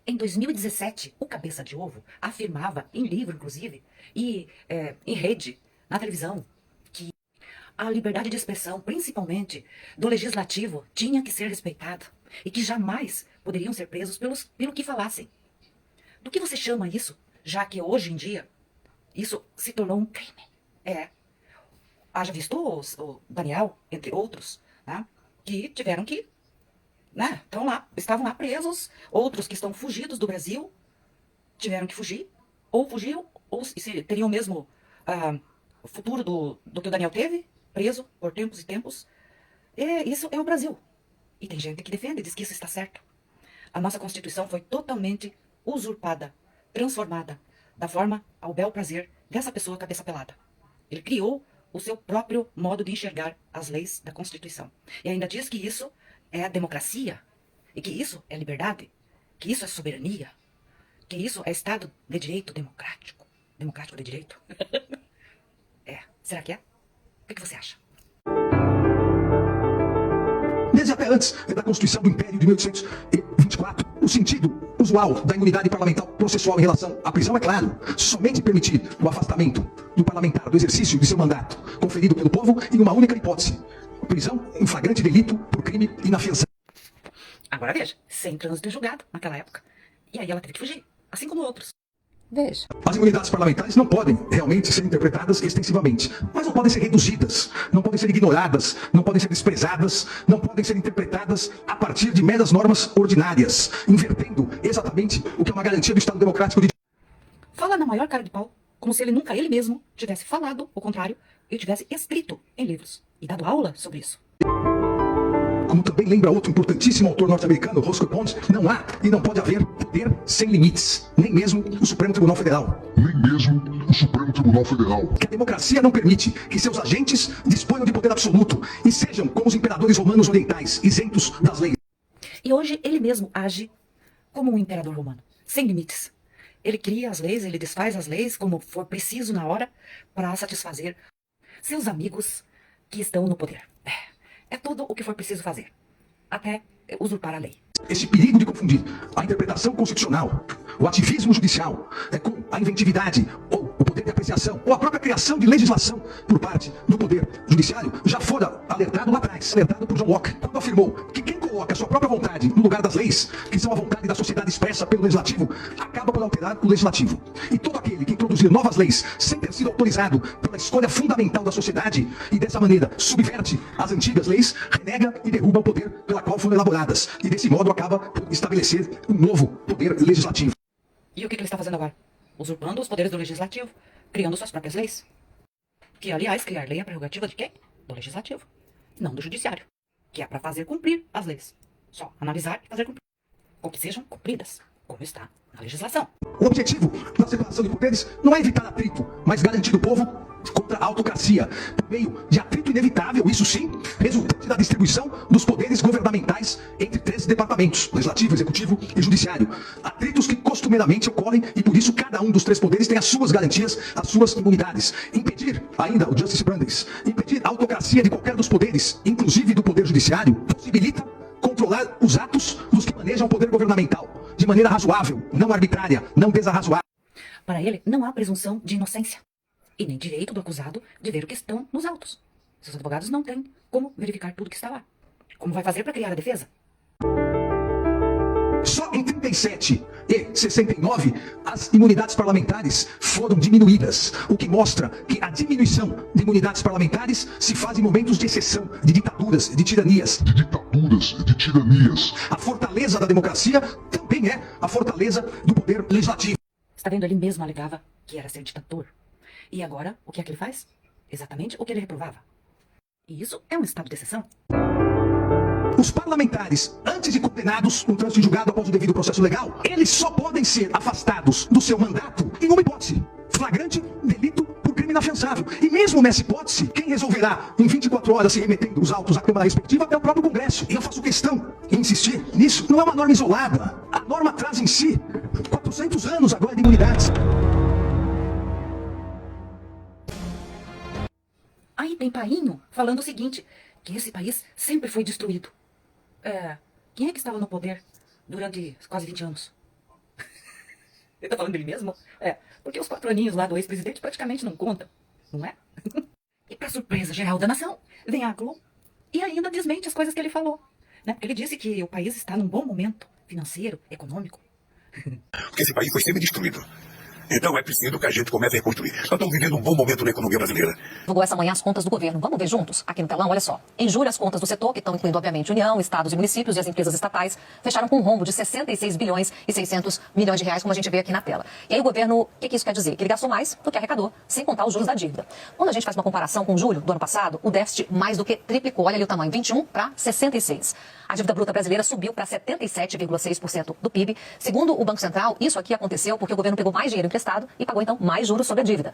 Em 2017, o Cabeça de Ovo afirmava, em livro inclusive, e em rede, na televisão, que a liberdade de expressão, principalmente do legislativo, tinha que ser respeitada e que jamais poderiam ser presos pelo que falassem. Do que você chama isso, já que hoje em dia isso se tornou um crime? Haja visto o Daniel, entre outros, né, que tiveram que, né, estavam lá presos, outros que estão fugidos do Brasil, tiveram que fugir, ou fugiram, ou se teriam o mesmo futuro do que o Daniel teve, preso por tempos e tempos. Isso é o Brasil. E tem gente que defende, diz que isso está certo. A nossa Constituição foi totalmente usurpada, transformada, da forma ao bel prazer dessa pessoa cabeça pelada. Ele criou o seu próprio modo de enxergar as leis da Constituição. E ainda diz que isso é democracia, e que isso é liberdade, que isso é soberania, que isso é Estado de Direito democrático. Democrático de direito? Será que é? O que você acha? Desde até antes da Constituição do Império de 1824, o sentido usual da imunidade parlamentar processual em relação à prisão é claro: somente permitir o afastamento do parlamentar do exercício de seu mandato conferido pelo povo em uma única hipótese: prisão em flagrante delito por crime inafiançável. Agora veja, sem trânsito em julgado naquela época. E aí ela teve que fugir, assim como outros. Veja. As imunidades parlamentares não podem realmente ser interpretadas extensivamente, mas não podem ser reduzidas, não podem ser ignoradas, não podem ser desprezadas, não podem ser interpretadas a partir de meras normas ordinárias, invertendo exatamente o que é uma garantia do Estado democrático de... Fala na maior cara de pau, como se ele nunca ele mesmo tivesse falado o contrário e tivesse escrito em livros e dado aula sobre isso. Como também lembra outro importantíssimo autor norte-americano, Roscoe Ponds, não há e não pode haver poder sem limites, nem mesmo o Supremo Tribunal Federal. Nem mesmo o Supremo Tribunal Federal. Que a democracia não permite que seus agentes disponham de poder absoluto e sejam como os imperadores romanos orientais, isentos das leis. E hoje ele mesmo age como um imperador romano, sem limites. Ele cria as leis, ele desfaz as leis como for preciso na hora para satisfazer seus amigos que estão no poder. É tudo o que for preciso fazer, até usurpar a lei. Esse perigo de confundir a interpretação constitucional, o ativismo judicial, com a inventividade, ou o poder de apreciação, ou a própria criação de legislação por parte do poder judiciário, já fora alertado lá atrás, alertado por John Locke, quando afirmou que quem coloca a sua própria vontade no lugar das leis, que são a vontade da sociedade expressa pelo legislativo, acaba por alterar o legislativo. E todo aquele que introduzir novas leis sem ter sido autorizado pela escolha fundamental da sociedade e dessa maneira subverte as antigas leis, renega e derruba o poder pela qual foram elaboradas. E desse modo acaba por estabelecer um novo poder legislativo. E o que ele está fazendo agora? Usurpando os poderes do legislativo, criando suas próprias leis. Que, aliás, criar lei é prerrogativa de quem? Do legislativo, não do judiciário, que é para fazer cumprir as leis. Só analisar e fazer cumprir, ou que sejam cumpridas, como está na legislação. O objetivo da separação de poderes não é evitar atrito, mas garantir o povo contra a autocracia, por meio de atrito inevitável, isso sim, resultante da distribuição dos poderes governamentais entre 3 departamentos, legislativo, executivo e judiciário. Atritos que costumeiramente ocorrem e por isso cada um dos 3 poderes tem as suas garantias, as suas imunidades. Impedir, ainda o Justice Brandeis, impedir a autocracia de qualquer dos poderes, inclusive do poder judiciário, possibilita controlar os atos dos que manejam o poder governamental, de maneira razoável, não arbitrária, não desarrazoável. Para ele, não há presunção de inocência. E nem direito do acusado de ver o que estão nos autos. Seus advogados não têm como verificar tudo que está lá. Como vai fazer para criar a defesa? Só em 37 e 69 as imunidades parlamentares foram diminuídas, o que mostra que a diminuição de imunidades parlamentares se faz em momentos de exceção, de ditaduras, de tiranias. De tiranias. A fortaleza da democracia também é a fortaleza do poder legislativo. Está vendo? Ele mesmo alegava que era ser ditador. E agora, o que é que ele faz? Exatamente o que ele reprovava. E isso é um estado de exceção. Os parlamentares, antes de condenados no trânsito em julgado após o devido processo legal, eles só podem ser afastados do seu mandato em uma hipótese: flagrante delito por crime inafiançável. E mesmo nessa hipótese, quem resolverá em 24 horas se remetendo os autos à Câmara respectiva é o próprio Congresso. E eu faço questão em insistir nisso. Não é uma norma isolada. A norma traz em si 400 anos agora de imunidades. Aí tem Painho falando o seguinte, que esse país sempre foi destruído. Quem é que estava no poder durante quase 20 anos? Ele tá falando dele mesmo? É, porque os 4 aninhos lá do ex-presidente praticamente não contam, não é? E pra surpresa geral da nação, vem a Globo e ainda desmente as coisas que ele falou, né? Porque ele disse que o país está num bom momento financeiro, econômico. Porque esse país foi semi-destruído. Então é preciso que a gente comece a reconstruir. Nós estamos vivendo um bom momento na economia brasileira. Divulgou essa manhã as contas do governo. Vamos ver juntos? Aqui no telão, olha só. Em julho, as contas do setor, que estão incluindo, obviamente, União, estados e municípios e as empresas estatais, fecharam com um rombo de 66 bilhões e 600 milhões de reais, como a gente vê aqui na tela. E aí o governo, o que isso quer dizer? Que ele gastou mais do que arrecadou, sem contar os juros da dívida. Quando a gente faz uma comparação com julho do ano passado, o déficit mais do que triplicou. Olha ali o tamanho, 21 para 66. A dívida bruta brasileira subiu para 77,6% do PIB. Segundo o Banco Central, isso aqui aconteceu porque o governo pegou mais dinheiro emprestado e pagou, então, mais juros sobre a dívida.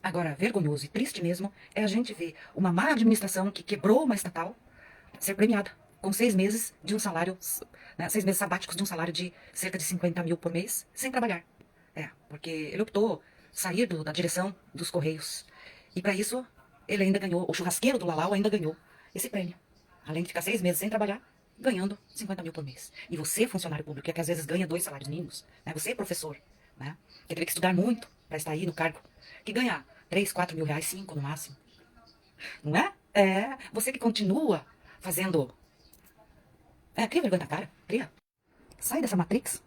Agora, vergonhoso e triste mesmo é a gente ver uma má administração que quebrou uma estatal ser premiada com 6 meses de um salário, né, 6 meses sabáticos de um salário de cerca de 50 mil por mês, sem trabalhar. É, porque ele optou sair da direção dos Correios. E para isso, ele ainda ganhou, o churrasqueiro do Lalau ainda ganhou esse prêmio. Além de ficar 6 meses sem trabalhar, ganhando 50 mil por mês. E você, funcionário público, que às vezes ganha 2 salários mínimos, né? Você, professor, né? Que teve que estudar muito para estar aí no cargo, que ganha 3, 4 mil reais, 5 no máximo. Não é? É, você que continua fazendo... cria vergonha na cara, cria. Sai dessa Matrix,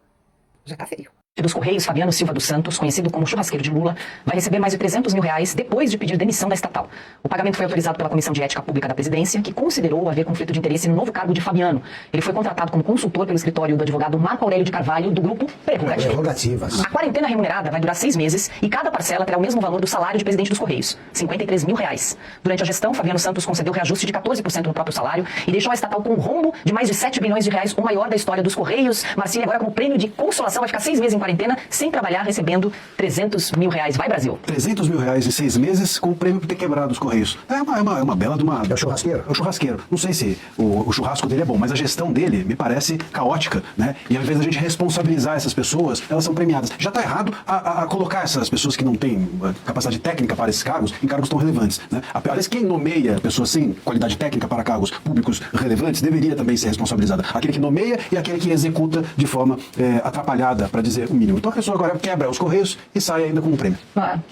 já tá feio. Dos Correios, Fabiano Silva dos Santos, conhecido como churrasqueiro de Lula, vai receber mais de 300 mil reais depois de pedir demissão da estatal. O pagamento foi autorizado pela Comissão de Ética Pública da Presidência, que considerou haver conflito de interesse no novo cargo de Fabiano. Ele foi contratado como consultor pelo escritório do advogado Marco Aurélio de Carvalho, do grupo Prerrogativas. A quarentena remunerada vai durar 6 meses e cada parcela terá o mesmo valor do salário de presidente dos Correios, 53 mil reais. Durante a gestão, Fabiano Santos concedeu reajuste de 14% no próprio salário e deixou a estatal com um rombo de mais de 7 bilhões de reais, o maior da história dos Correios. Marcília, agora como prêmio de consolação, vai ficar 6 meses em quarentena, sem trabalhar, recebendo 300 mil reais. Vai, Brasil. 300 mil reais em 6 meses com o prêmio por ter quebrado os Correios. É uma bela de uma... É o churrasqueiro? É o churrasqueiro. Não sei se o churrasco dele é bom, mas a gestão dele me parece caótica, né? E ao invés da gente responsabilizar essas pessoas, elas são premiadas. Já está errado a colocar essas pessoas que não têm capacidade técnica para esses cargos em cargos tão relevantes, né? Aliás, quem nomeia pessoas sem qualidade técnica para cargos públicos relevantes deveria também ser responsabilizado. Aquele que nomeia e aquele que executa de forma atrapalhada, para dizer o mínimo. Então a pessoa agora quebra os Correios e sai ainda com um prêmio.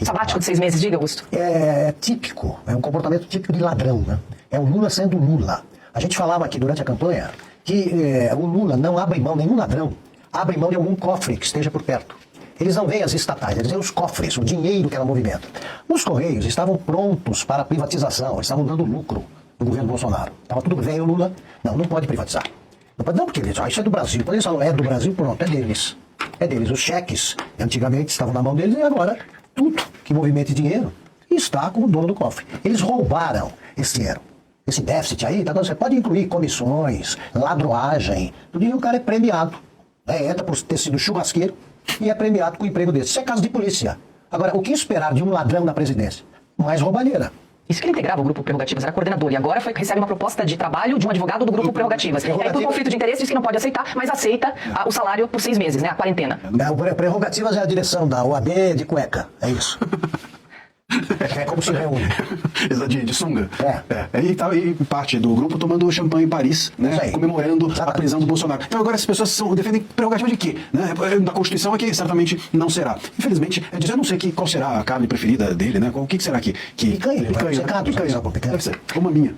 Sabático de 6 meses, diga, Augusto. É típico, é um comportamento típico de ladrão, né? É o Lula sendo Lula. A gente falava aqui durante a campanha que o Lula não abre mão, nenhum ladrão abre mão de algum cofre que esteja por perto. Eles não veem as estatais, eles veem os cofres, o dinheiro que ela movimenta. Os Correios estavam prontos para a privatização, eles estavam dando lucro no governo Bolsonaro. Estava tudo bem, o Lula, não pode privatizar. Não pode não, porque eles, isso é do Brasil. Quando eles falam, é do Brasil, pronto, é deles. É deles. Os cheques, antigamente, estavam na mão deles e agora tudo que movimente dinheiro está com o dono do cofre. Eles roubaram esse dinheiro. Esse déficit aí, tá, você pode incluir comissões, ladroagem, tudo isso o cara é premiado. Entra por ter sido churrasqueiro e é premiado com um emprego desse. Isso é caso de polícia. Agora, o que esperar de um ladrão na presidência? Mais roubalheira. Isso que ele integrava o Grupo Prerrogativas, era coordenador, e agora recebe uma proposta de trabalho de um advogado do Grupo Prerrogativas. E aí, por conflito de interesse, diz que não pode aceitar, mas aceita o salário por 6 meses, né? A quarentena. O Prerrogativas é a direção da OAB de cueca, é isso. É como se reúne. De sunga. E E parte do grupo tomando champanhe em Paris, né? Comemorando a prisão do Bolsonaro. Então agora essas pessoas defendem prerrogativa de quê? Né? Da Constituição é que certamente não será. Infelizmente, eu não sei qual será a carne preferida dele, né? O que será que... Picanha, ele vai ser picanha. secado, Deve ser, como a minha.